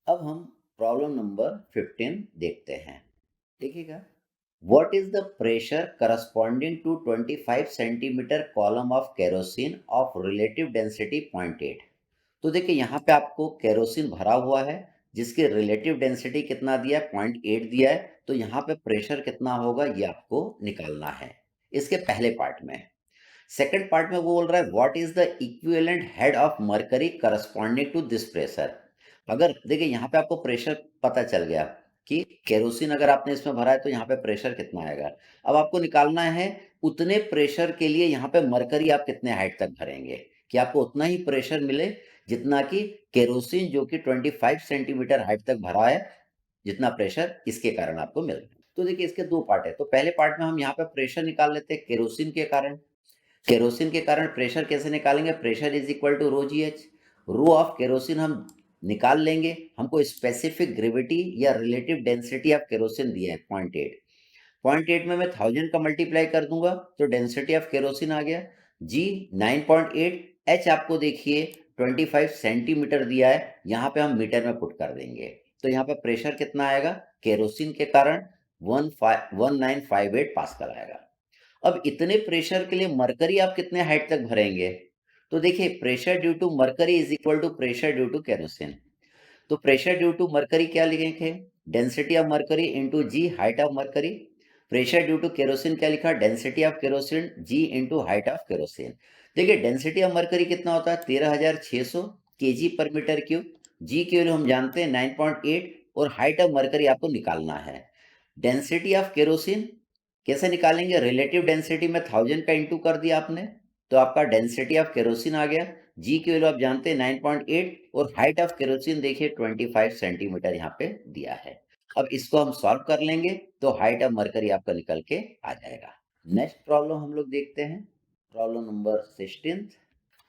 अब हम problem number 15 देखते हैं। देखिएगा, what is the pressure corresponding to 25 centimetre column of kerosene of relative density 0.8। तो देखिए यहाँ पे आपको केरोसिन भरा हुआ है जिसके रिलेटिव डेंसिटी कितना दिया है, 0.8 दिया है। तो यहाँ पे प्रेशर कितना होगा ये आपको निकालना है इसके पहले पार्ट में। सेकंड पार्ट में वो बोल रहा है what is the equivalent head of mercury corresponding to this pressure. अगर देखिए यहाँ पे आपको प्रेशर पता चल गया कि केरोसिन अगर आपने इसमें भरा है तो यहाँ पे प्रेशर कितना आएगा। अब आपको निकालना है उतने प्रेशर के लिए यहाँ पे मरकरी आप कितने हाइट तक भरेंगे कि आपको उतना ही प्रेशर मिले जितना कि केरोसिन जो कि 25 सेंटीमीटर हाइट तक भरा है, जितना प्रेशर इसके कारण आपको मिल रहा है। तो देखिए इसके दो पार्ट है। तो पहले पार्ट में हम यहाँ पे प्रेशर निकाल लेते हैं केरोसिन के कारण। केरोसिन के कारण प्रेशर कैसे निकालेंगे, pressure is equal to rho ji H. Rho of kerosene हम निकाल लेंगे, हमको स्पेसिफिक ग्रेविटी या रिलेटिव डेंसिटी ऑफ केरोसिन दिया है 0.8। 0.8 में मैं 1000 का मल्टीप्लाई कर दूंगा तो डेंसिटी ऑफ केरोसिन आ गया जी 9.8। एच आपको देखिए 25 सेंटीमीटर दिया है, यहाँ पे हम मीटर में पुट कर देंगे तो यहाँ पे प्रेशर कितना आएगा केरोसिन के कारण 1958 पास्कल आएगा। अब इतने प्रेशर के लिए मरकरी आप कितने हाइट तक भरेंगे। तो देखिए pressure due to mercury is equal to pressure due to kerosene. तो प्रेशर ड्यू टू मरकरी क्या लिखेंगे, density of mercury into G height of mercury. Pressure due to kerosene क्या लिखा, density of kerosene G into height of kerosene. देखिए density of mercury कितना होता है 13600 KG पर मीटर क्यूब। जी की वैल्यू हम जानते हैं 9.8 और हाइट ऑफ मरकरी आपको निकालना है। डेंसिटी ऑफ केरोसिन कैसे निकालेंगे, रिलेटिव डेंसिटी में 1000 का इंटू कर दिया आपने तो आपका डेंसिटी ऑफ केरोसिन आ गया। जी की वैल्यू आप जानते हैं 9.8 और हाइट ऑफ केरोसिन देखिए 25 सेंटीमीटर यहाँ पे दिया है। अब इसको हम सॉल्व कर लेंगे तो हाइट ऑफ मरकरी आपका निकल के आ जाएगा। नेक्स्ट प्रॉब्लम हम लोग देखते हैं, प्रॉब्लम नंबर 16।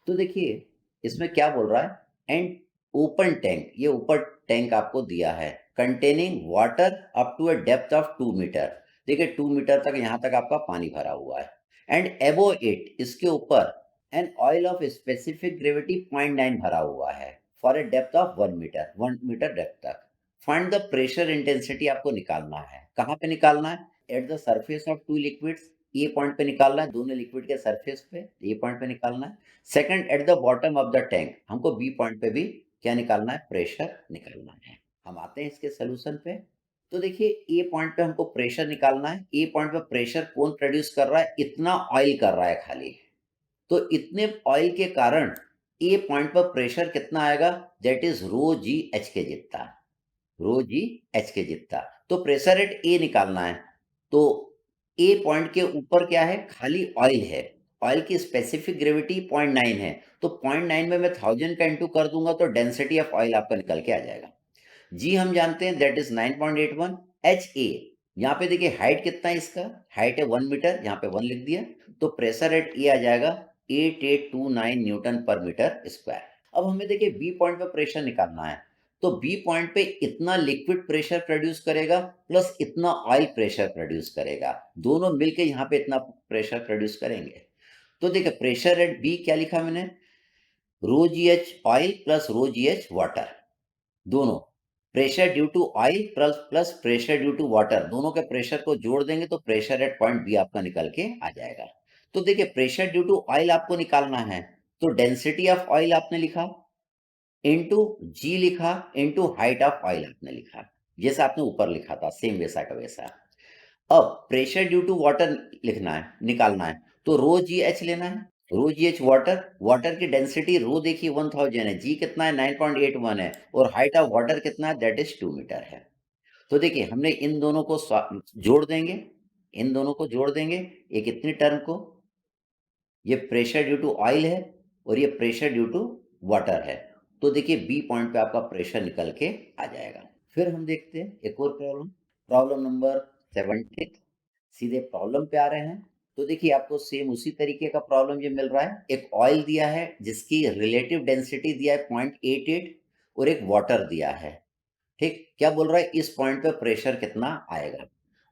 तो देखिए इसमें क्या बोल रहा है, एंड ओपन टैंक, ये ऊपर टैंक आपको दिया है containing water up to a depth of 2 metre. देखिए 2 मीटर तक यहाँ तक आपका पानी भरा हुआ है। एंड एबो इट, इसके ऊपर an oil of specific gravity 0.9 भरा हुआ है for a depth of 1 metre, 1 metre depth तक। फाइंड द प्रेशर इंटेंसिटी आपको निकालना है। कहाँ पे निकालना है, at the surface of two liquids. ये पॉइंट पे निकालना है, दोनों लिक्विड के सरफेस पे ये पॉइंट पे निकालना है। Second at the bottom of the tank, हमको बी पॉइंट पे भी क्या निकालना है, प्रेशर निकालना है। हम आते हैं इसके सोल्यूशन पे। तो देखिए ए पॉइंट पे हमको प्रेशर निकालना है। ए पॉइंट पे प्रेशर कौन प्रोड्यूस कर रहा है, इतना ऑयल कर रहा है खाली। तो इतने ऑयल के कारण ए पॉइंट पर प्रेशर कितना आएगा, that is rho ji H के जितना, रो जी एच के जितना। तो प्रेशर एट ए निकालना है। तो ए पॉइंट के ऊपर क्या है, खाली ऑयल है। ऑयल की स्पेसिफिक ग्रेविटी 0.9 है तो 0.9 में मैं 1000 का इंटू कर दूंगा तो डेंसिटी ऑफ ऑयल आपका निकल के आ जाएगा। जी हम जानते हैं दैट इज 9.81। एच ए, यहाँ पे देखिए हाइट कितना है इसका, हाइट है 1 मीटर, यहाँ पे 1 लिख दिया तो प्रेशर एट ए आ जाएगा 8829 न्यूटन पर मीटर स्क्वायर। अब हमें देखिए बी पॉइंट पे प्रेशर निकालना है। तो बी पॉइंट पे इतना लिक्विड प्रेशर प्रोड्यूस करेगा प्लस इतना ऑयल प्रेशर प्रोड्यूस करेगा, दोनों मिलके यहाँ पे इतना प्रेशर प्रोड्यूस करेंगे। तो देखिए प्रेशर एट बी क्या लिखा मैंने, रो जी एच ऑयल प्लस रो जी एच वाटर, दोनों pressure due to oil plus plus pressure due to water, दोनों के प्रेशर को जोड़ देंगे तो प्रेशर एट पॉइंट बी आपका निकल के आ जाएगा। तो देखिए प्रेशर ड्यू टू ऑयल आपको निकालना है तो डेंसिटी ऑफ ऑयल आपने लिखा इंटू जी लिखा इंटू हाइट ऑफ ऑयल आपने लिखा, जैसा आपने ऊपर लिखा था सेम वैसा का वैसा। अब प्रेशर ड्यू टू वाटर लिखना है, निकालना है तो रो जी एच लेना है। रो जी एच वाटर, वाटर की डेंसिटी रो देखिए 1000 है, जी कितना है 9.81 है और हाइट ऑफ वाटर कितना है दैट इज 2 मीटर है। तो देखिए हमने इन दोनों को जोड़ देंगे, इन दोनों को जोड़ देंगे एक इतनी टर्म को, ये प्रेशर ड्यू टू ऑयल है और ये प्रेशर ड्यू टू वाटर है। तो देखिए बी पॉइंट पे आपका प्रेशर निकल के आ जाएगा। फिर हम देखते हैं एक और प्रॉब्लम, प्रॉब्लम नंबर 17। सीधे प्रॉब्लम पे आ रहे हैं। तो देखिए आपको सेम उसी तरीके का प्रॉब्लम ये मिल रहा है। एक ऑयल दिया है जिसकी रिलेटिव डेंसिटी दिया है 0.88 और एक वाटर दिया है। ठीक, क्या बोल रहा है इस पॉइंट पे प्रेशर कितना आएगा।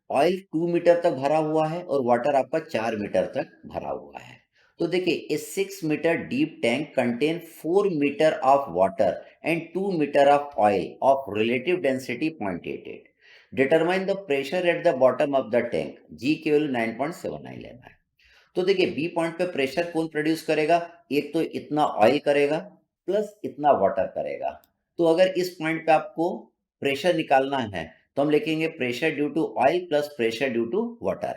ऑयल 2 मीटर तक भरा हुआ है और वाटर आपका 4 मीटर तक भरा हुआ है। तो देखिए ए 6 metre deep tank contain 4 metre of water and 2 metre of oil of relative density 0.88. Determine the pressure at the bottom of the tank, जी की वैल्यू 9.79 लेना है। तो देखिए बी पॉइंट पे प्रेशर कौन प्रोड्यूस करेगा, एक तो इतना ऑयल करेगा प्लस इतना वाटर करेगा। तो अगर इस पॉइंट पे आपको प्रेशर निकालना है तो हम लिखेंगे pressure due to oil plus pressure due to water.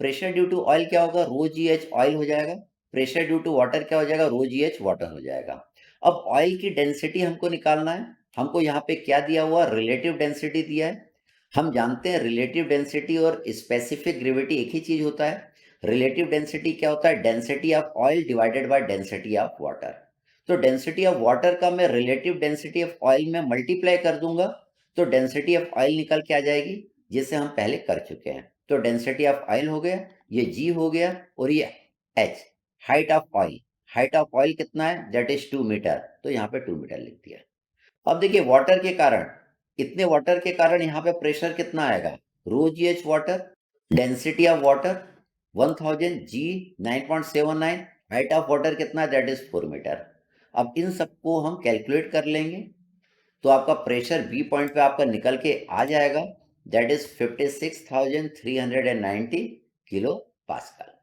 Pressure due to oil क्या होगा, रो जी एच ऑयल हो जाएगा। प्रेशर ड्यू टू वाटर क्या हो जाएगा, रो जी एच वाटर हो जाएगा। अब ऑयल की डेंसिटी हमको निकालना है। हमको यहाँ पे क्या दिया हुआ, रिलेटिव डेंसिटी दिया है। हम जानते हैं रिलेटिव डेंसिटी और स्पेसिफिक ग्रेविटी एक ही चीज होता है। रिलेटिव डेंसिटी क्या होता है, density of oil divided by density of water. तो डेंसिटी ऑफ वाटर का मैं रिलेटिव डेंसिटी ऑफ ऑयल में मल्टीप्लाई कर दूंगा तो डेंसिटी ऑफ ऑयल निकल के आ जाएगी, जिसे हम पहले कर चुके हैं। तो डेंसिटी ऑफ ऑयल हो गया, ये जी हो गया, और ये H height of oil. Height of oil कितना है, दैट इज 2 मीटर, तो यहाँ पे 2 मीटर लिख दिया। अब देखिए वाटर के कारण, इतने वाटर के कारण यहाँ पे प्रेशर कितना आएगा, rho ji h water, density of water 1000 g 9.79, height of water कितना, दैट इज 4 मीटर। अब इन सबको हम कैलकुलेट कर लेंगे तो आपका प्रेशर बी पॉइंट पे आपका निकल के आ जाएगा, दैट इज 56,390 किलो पास्कल।